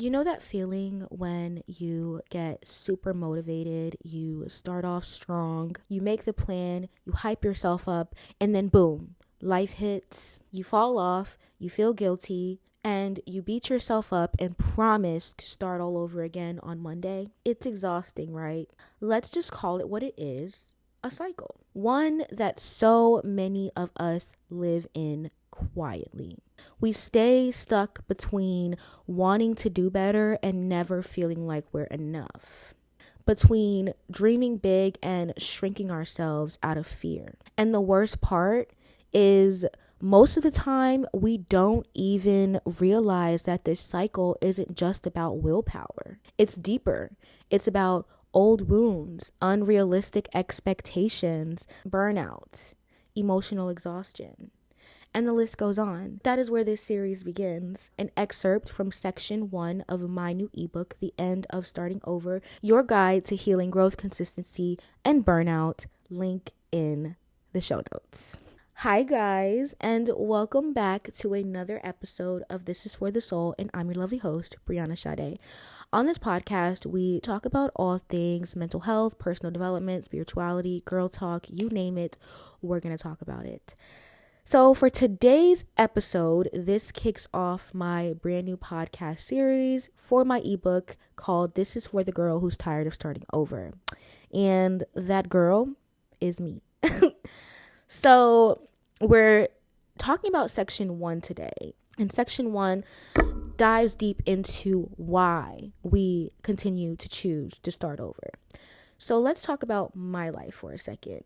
You know that feeling when you get super motivated, you start off strong, you make the plan, you hype yourself up, and then boom, life hits, you fall off, you feel guilty, and you beat yourself up and promise to start all over again on Monday? It's exhausting, right? Let's just call it what it is, a cycle. One that so many of us live in quietly. We stay stuck between wanting to do better and never feeling like we're enough, between dreaming big and shrinking ourselves out of fear. And the worst part is most of the time we don't even realize that this cycle isn't just about willpower. It's deeper. It's about old wounds, unrealistic expectations, burnout, emotional exhaustion. And the list goes on. That is where this series begins. An excerpt from section 1 of my new ebook, The End of Starting Over, Your Guide to Healing Growth, Consistency, and Burnout. Link in the show notes. Hi guys, and welcome back to another episode of This Is For The Soul, and I'm your lovely host, Brianna Sade. On this podcast, we talk about all things mental health, personal development, spirituality, girl talk, you name it, we're going to talk about it. So for today's episode, this kicks off my brand new podcast series for my ebook called This Is For The Girl Who's Tired of Starting Over. And that girl is me. So we're talking about section 1 today. And section 1 dives deep into why we continue to choose to start over. So let's talk about my life for a second.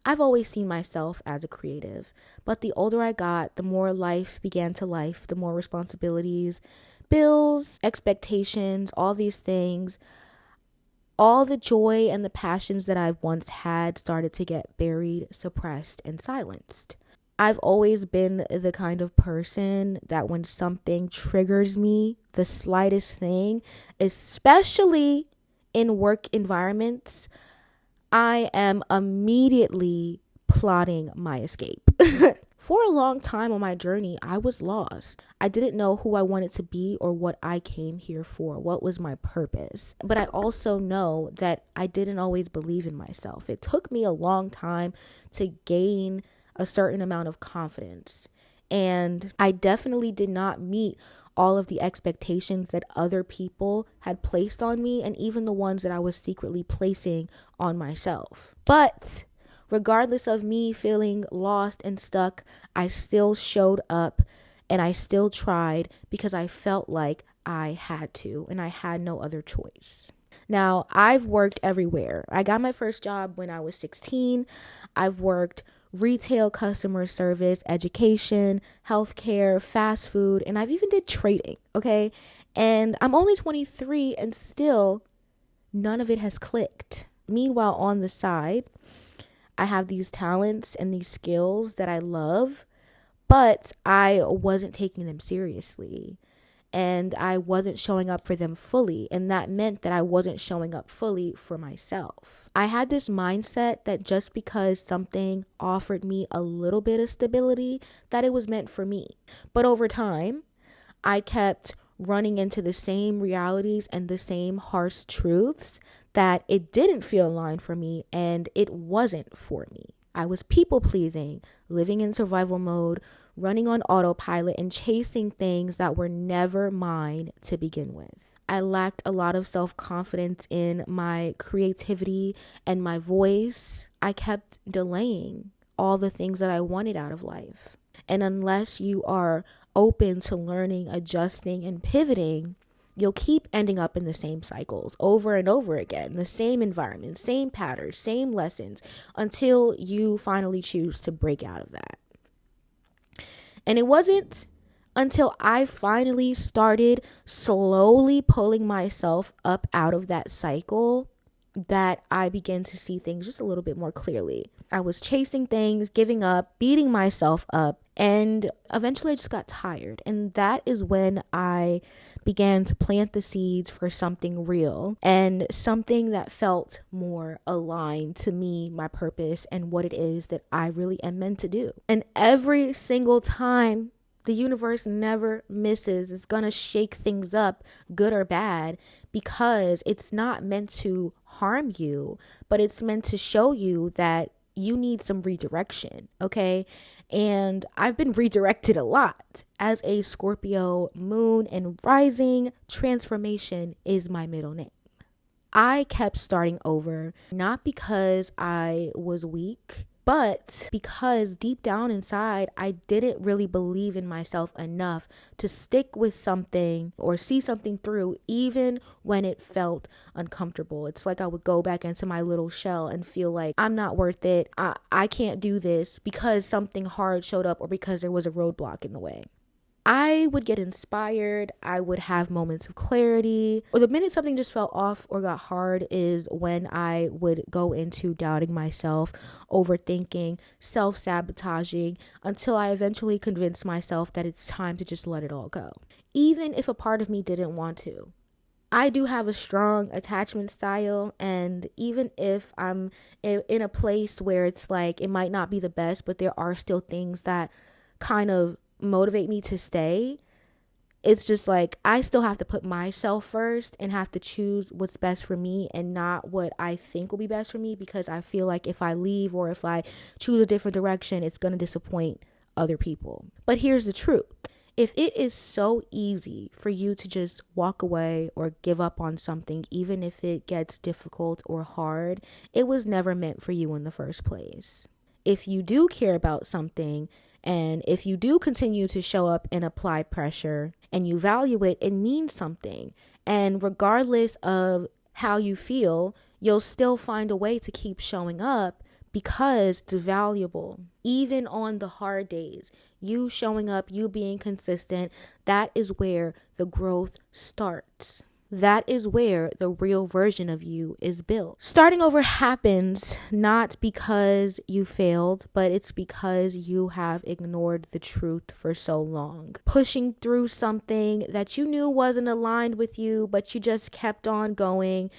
I've always seen myself as a creative, but the older I got, the more life began to life, the more responsibilities, bills, expectations, all these things, all the joy and the passions that I've once had started to get buried, suppressed, and silenced. I've always been the kind of person that when something triggers me, the slightest thing, especially in work environments, I am immediately plotting my escape. For a long time on my journey, I was lost. I didn't know who I wanted to be or what I came here for, what was my purpose. But I also know that I didn't always believe in myself. It took me a long time to gain a certain amount of confidence. And I definitely did not meet all of the expectations that other people had placed on me, and even the ones that I was secretly placing on myself. But regardless of me feeling lost and stuck, I still showed up and I still tried because I felt like I had to and I had no other choice. Now, I've worked everywhere. I got my first job when I was 16. I've worked retail, customer service, education, healthcare, fast food, and I've even did trading, okay? And I'm only 23 and still none of it has clicked. Meanwhile, on the side, I have these talents and these skills that I love, but I wasn't taking them seriously. And I wasn't showing up for them fully. And that meant that I wasn't showing up fully for myself. I had this mindset that just because something offered me a little bit of stability, that it was meant for me. But over time, I kept running into the same realities and the same harsh truths that it didn't feel aligned for me and it wasn't for me. I was people pleasing, living in survival mode, running on autopilot, and chasing things that were never mine to begin with. I lacked a lot of self-confidence in my creativity and my voice. I kept delaying all the things that I wanted out of life. And unless you are open to learning, adjusting, and pivoting, you'll keep ending up in the same cycles over and over again, the same environment, same patterns, same lessons, until you finally choose to break out of that. And it wasn't until I finally started slowly pulling myself up out of that cycle that I began to see things just a little bit more clearly. I was chasing things, giving up, beating myself up, and eventually I just got tired. And that is when I began to plant the seeds for something real and something that felt more aligned to me, my purpose, and what it is that I really am meant to do. And every single time The universe never misses. It's going to shake things up, good or bad, because it's not meant to harm you, but it's meant to show you that you need some redirection, okay? And I've been redirected a lot. As a Scorpio moon and rising, transformation is my middle name. I kept starting over, not because I was weak, but because deep down inside, I didn't really believe in myself enough to stick with something or see something through, even when it felt uncomfortable. It's like I would go back into my little shell and feel like I'm not worth it. I can't do this because something hard showed up or because there was a roadblock in the way. I would get inspired. I would have moments of clarity. Or the minute something just fell off or got hard is when I would go into doubting myself, overthinking, self-sabotaging, until I eventually convinced myself that it's time to just let it all go, even if a part of me didn't want to. I do have a strong attachment style, and even if I'm in a place where it's like it might not be the best, but there are still things that kind of motivate me to stay, it's just like I still have to put myself first and have to choose what's best for me and not what I think will be best for me, because I feel like if I leave or if I choose a different direction, it's going to disappoint other people. But here's the truth. If it is so easy for you to just walk away or give up on something, even if it gets difficult or hard, it was never meant for you in the first place. If you do care about something, and if you do continue to show up and apply pressure and you value it, it means something. And regardless of how you feel, you'll still find a way to keep showing up because it's valuable. Even on the hard days, you showing up, you being consistent, that is where the growth starts. That is where the real version of you is built. Starting over happens not because you failed, but it's because you have ignored the truth for so long. Pushing through something that you knew wasn't aligned with you, but you just kept on going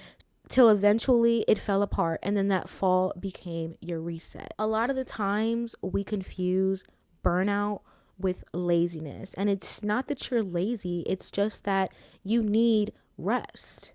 till eventually it fell apart, and then that fall became your reset. A lot of the times we confuse burnout with laziness, and it's not that you're lazy, it's just that you need rest.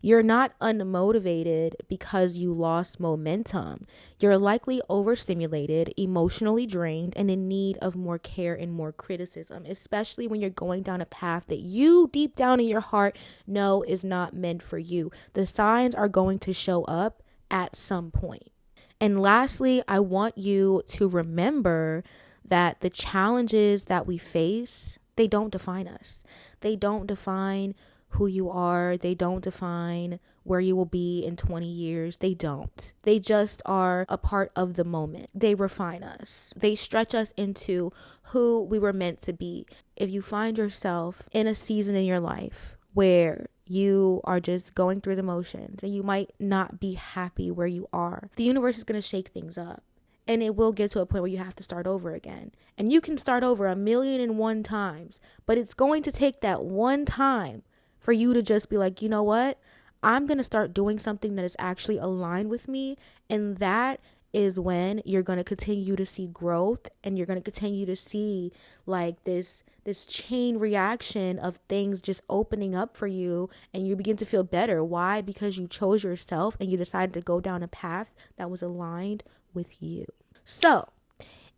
You're not unmotivated because you lost momentum. You're likely overstimulated, emotionally drained, and in need of more care and more criticism, especially when you're going down a path that you deep down in your heart know is not meant for you. The signs are going to show up at some point. And lastly, I want you to remember that the challenges that we face, they don't define us. They don't define who you are. They don't define where you will be in 20 years. They don't. They just are a part of the moment. They refine us. They stretch us into who we were meant to be. If you find yourself in a season in your life where you are just going through the motions and you might not be happy where you are, the universe is going to shake things up. And it will get to a point where you have to start over again. And you can start over 1,000,001 times, but it's going to take that one time for you to just be like, you know what? I'm going to start doing something that is actually aligned with me. And that is when you're going to continue to see growth, and you're going to continue to see like this chain reaction of things just opening up for you, and you begin to feel better. Why? Because you chose yourself and you decided to go down a path that was aligned with you. So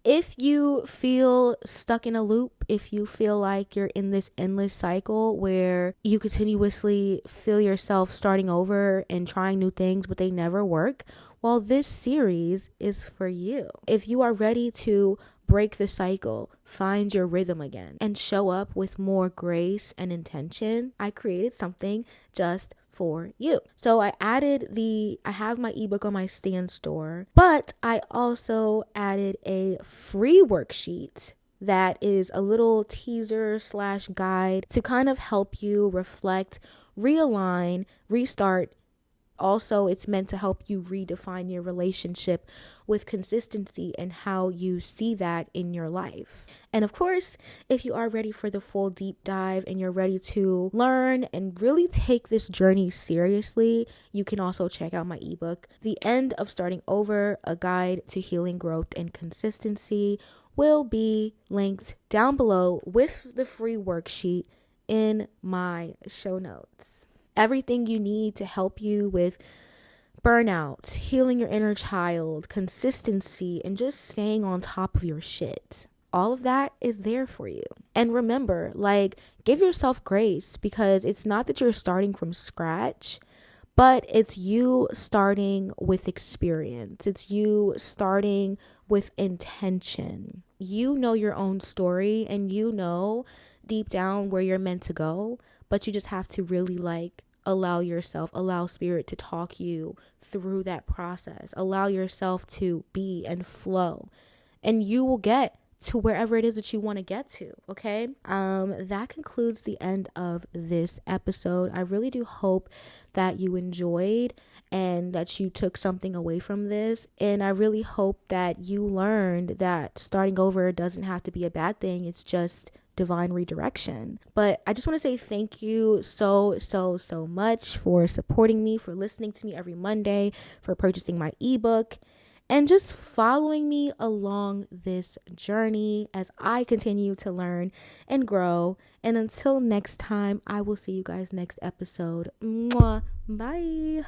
if you feel stuck in a loop, if you feel like you're in this endless cycle where you continuously feel yourself starting over and trying new things, but they never work, well, this series is for you. If you are ready to break the cycle, find your rhythm again, and show up with more grace and intention, I created something just for you. So I have my ebook on my Stan store, but I also added a free worksheet that is a little teaser / guide to kind of help you reflect, realign, restart. Also, it's meant to help you redefine your relationship with consistency and how you see that in your life. And of course, if you are ready for the full deep dive and you're ready to learn and really take this journey seriously, you can also check out my ebook, The End of Starting Over, A Guide to Healing, Growth, and Consistency, will be linked down below with the free worksheet in my show notes. Everything you need to help you with burnout, healing your inner child, consistency, and just staying on top of your shit. All of that is there for you. And remember, give yourself grace, because it's not that you're starting from scratch, but it's you starting with experience. It's you starting with intention. You know your own story, and you know deep down where you're meant to go, but you just have to really allow spirit to talk you through that process. Allow yourself to be and flow, and you will get to wherever it is that you want to get to. Okay. That concludes the end of this episode. I really do hope that you enjoyed and that you took something away from this. And I really hope that you learned that starting over doesn't have to be a bad thing. It's just divine redirection. But I just want to say thank you so much for supporting me, for listening to me every Monday, for purchasing my ebook, and just following me along this journey as I continue to learn and grow. And until next time, I will see you guys next episode. Mwah. Bye.